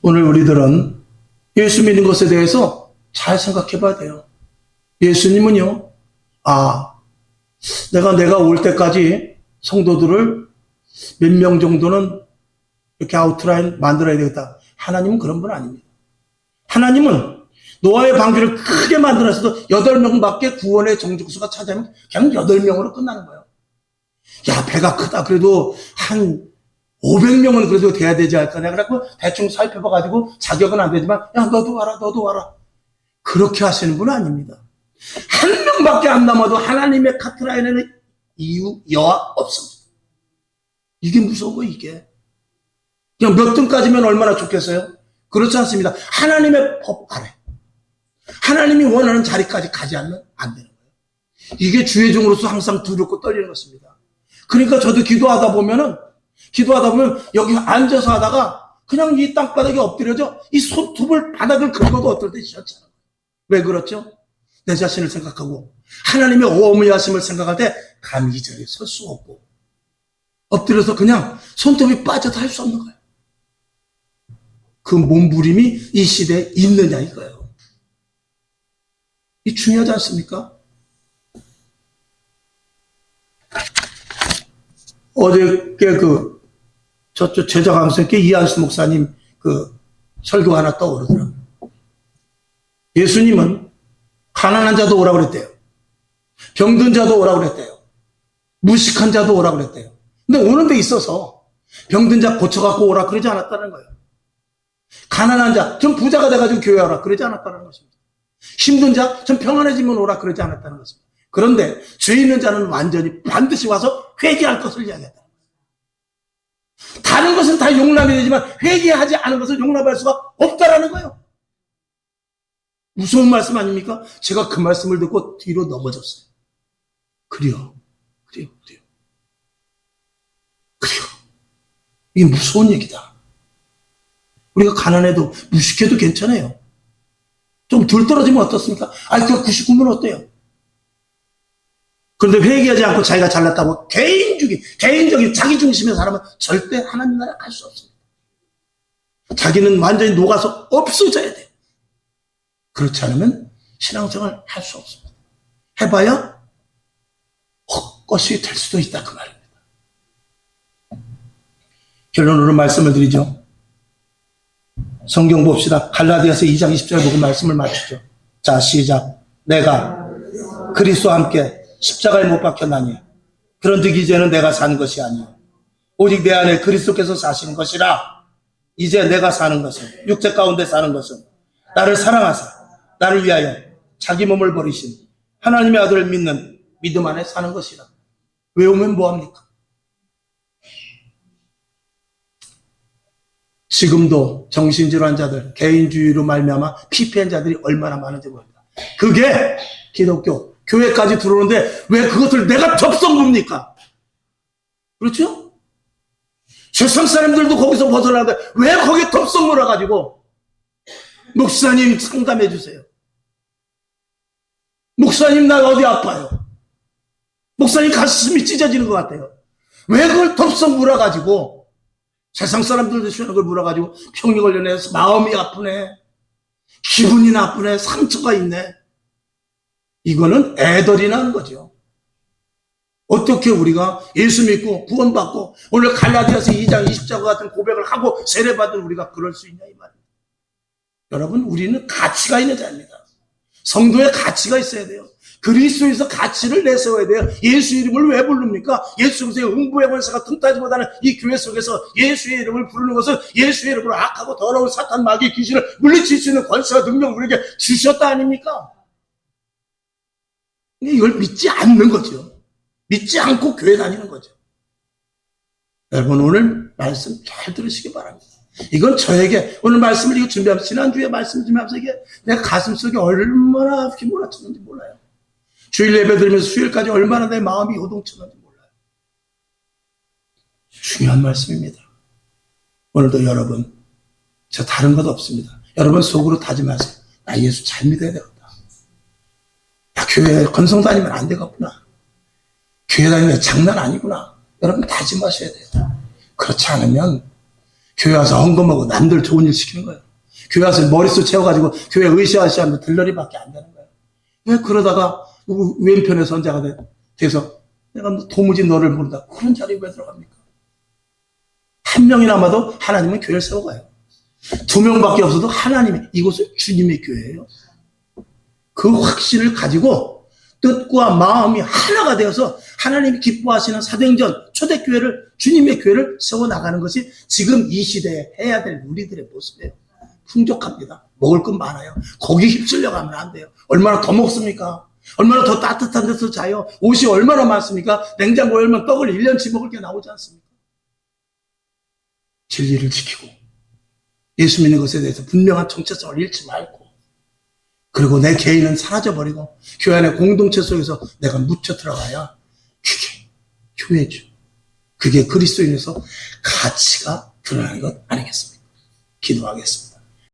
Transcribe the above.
오늘 우리들은 예수 믿는 것에 대해서 잘 생각해 봐야 돼요. 예수님은요, 내가 올 때까지 성도들을 몇 명 정도는 이렇게 아웃라인 만들어야 되겠다. 하나님은 그런 분 아닙니다. 하나님은 노아의 방주를 크게 만들어서도 8명밖에 구원의 정족수가 찾아오면 그냥 8명으로 끝나는 거예요. 야, 배가 크다. 그래도 한 500명은 그래도 돼야 되지 않을까. 내가 그래갖고 대충 살펴봐가지고 자격은 안 되지만, 야, 너도 와라. 그렇게 하시는 분은 아닙니다. 한 명밖에 안 남아도 하나님의 카트라인에는 이유, 여와 없습니다. 이게 무서워, 이게. 그냥 몇 등까지면 얼마나 좋겠어요? 그렇지 않습니다. 하나님의 법 아래. 하나님이 원하는 자리까지 가지 않으면 안 되는 거예요. 이게 주의 종으로서 항상 두렵고 떨리는 것입니다. 그러니까 저도 기도하다 보면 여기 앉아서 하다가 그냥 이 땅바닥에 엎드려져 이 손톱을 바닥을 긁어도 어떨 때 지쳤잖아요. 왜 그렇죠? 내 자신을 생각하고 하나님의 어머니하심을 생각할 때 감히 이 자리에 설 수 없고 엎드려서 그냥 손톱이 빠져도 할 수 없는 거예요. 그 몸부림이 이 시대에 있느냐 이거예요. 이 중요하지 않습니까? 어저께 저쪽 제자 강사께 이한수 목사님 설교 하나 떠오르더라고요. 예수님은 가난한 자도 오라고 그랬대요. 병든 자도 오라고 그랬대요. 무식한 자도 오라고 그랬대요. 근데 오는 데 있어서 병든 자 고쳐갖고 오라 그러지 않았다는 거예요. 가난한 자, 좀 부자가 돼가지고 교회 오라 그러지 않았다는 것입니다. 힘든 자, 좀 평안해지면 오라 그러지 않았다는 것입니다. 그런데 죄 있는 자는 완전히 반드시 와서 회개할 것을 이야기했다. 다른 것은 다 용납이 되지만 회개하지 않은 것을 용납할 수가 없다라는 거예요. 무서운 말씀 아닙니까? 제가 그 말씀을 듣고 뒤로 넘어졌어요. 그래요. 이게 무서운 얘기다. 우리가 가난해도 무식해도 괜찮아요. 좀 덜 떨어지면 어떻습니까? 그 99면 어때요? 그런데 회개하지 않고 자기가 잘났다고 개인적인 자기 중심의 사람은 절대 하나님 나라 갈 수 없습니다. 자기는 완전히 녹아서 없어져야 돼요. 그렇지 않으면 신앙생활 할 수 없습니다. 해봐야 헛것이 될 수도 있다 그 말입니다. 결론으로 말씀을 드리죠. 성경 봅시다. 갈라디아서 2장 20절 보고 말씀을 맞추죠. 자, 시작. 내가 그리스도와 함께 십자가에 못 박혔나니 그런즉 이제는 내가 사는 것이 아니요 오직 내 안에 그리스도께서 사시는 것이라. 이제 내가 사는 것은 육체 가운데 사는 것은 나를 사랑하사 나를 위하여 자기 몸을 버리신 하나님의 아들을 믿는 믿음 안에 사는 것이라. 외우면 뭐합니까? 지금도 정신질환자들, 개인주의로 말미암아 피폐한 자들이 얼마나 많은지 모릅니다. 그게 기독교, 교회까지 들어오는데 왜 그것을 내가 접선봅니까? 그렇죠? 세상 사람들도 거기서 벗어나는데 왜 거기에 덥석 몰아가지고 목사님 상담해 주세요. 목사님 나 어디 아파요? 목사님 가슴이 찢어지는 것 같아요. 왜 그걸 덥석 물어가지고 세상 사람들도 쉬는 걸 물어가지고 병이 걸려내서 마음이 아프네, 기분이 나쁘네, 상처가 있네. 이거는 애들이 나는 거죠. 어떻게 우리가 예수 믿고 구원받고 오늘 갈라디아서 2장 20절 같은 고백을 하고 세례받은 우리가 그럴 수 있냐 이 말입니다. 여러분, 우리는 가치가 있는 자입니다. 성도의 가치가 있어야 돼요. 그리스도에서 가치를 내세워야 돼요. 예수 이름을 왜 부릅니까? 예수 그리스도의 응부의 권세가 틈타지보다는 이 교회 속에서 예수의 이름을 부르는 것은 예수의 이름으로 악하고 더러운 사탄 마귀 귀신을 물리칠 수 있는 권세와 능력을 우리에게 주셨다 아닙니까? 이걸 믿지 않는 거죠. 믿지 않고 교회 다니는 거죠. 여러분, 오늘 말씀 잘 들으시기 바랍니다. 이건 저에게 오늘 말씀을 이거 준비하면서 지난주에 말씀 준비하면서 이게 내 가슴속에 얼마나 휘몰아쳤는지 몰라요. 주일 예배 드리면서 수요일까지 얼마나 내 마음이 요동쳤는지 몰라요. 중요한 말씀입니다. 오늘도 여러분, 저 다른 것 없습니다. 여러분 속으로 다짐하세요. 나 예수 잘 믿어야 되겠다. 야, 교회 건성 다니면 안 되겠구나. 교회 다니면 장난 아니구나. 여러분 다짐하셔야 돼요. 그렇지 않으면 교회 와서 헌금하고 남들 좋은 일 시키는 거예요. 교회 와서 머릿수 채워가지고 교회 으쌰으쌰하면 들러리밖에 안 되는 거예요. 왜 그러다가 왼편의 선자가 돼서 내가 도무지 너를 모른다. 그런 자리에 왜 들어갑니까? 한 명이 남아도 하나님은 교회를 세워가요. 두 명밖에 없어도 하나님의, 이곳은 주님의 교회예요. 그 확신을 가지고 뜻과 마음이 하나가 되어서 하나님이 기뻐하시는 사도행전 초대교회를, 주님의 교회를 세워나가는 것이 지금 이 시대에 해야 될 우리들의 모습이에요. 풍족합니다. 먹을 건 많아요. 거기 휩쓸려 가면 안 돼요. 얼마나 더 먹습니까? 얼마나 더 따뜻한 데서 자요? 옷이 얼마나 많습니까? 냉장고에 열면 떡을 1년치 먹을 게 나오지 않습니까? 진리를 지키고 예수 믿는 것에 대해서 분명한 정체성을 잃지 말고, 그리고 내 개인은 사라져버리고 교회 안의 공동체 속에서 내가 묻혀 들어가야 그게 교회죠. 그게 그리스도인에서 가치가 드러나는 것 아니겠습니까? 기도하겠습니다.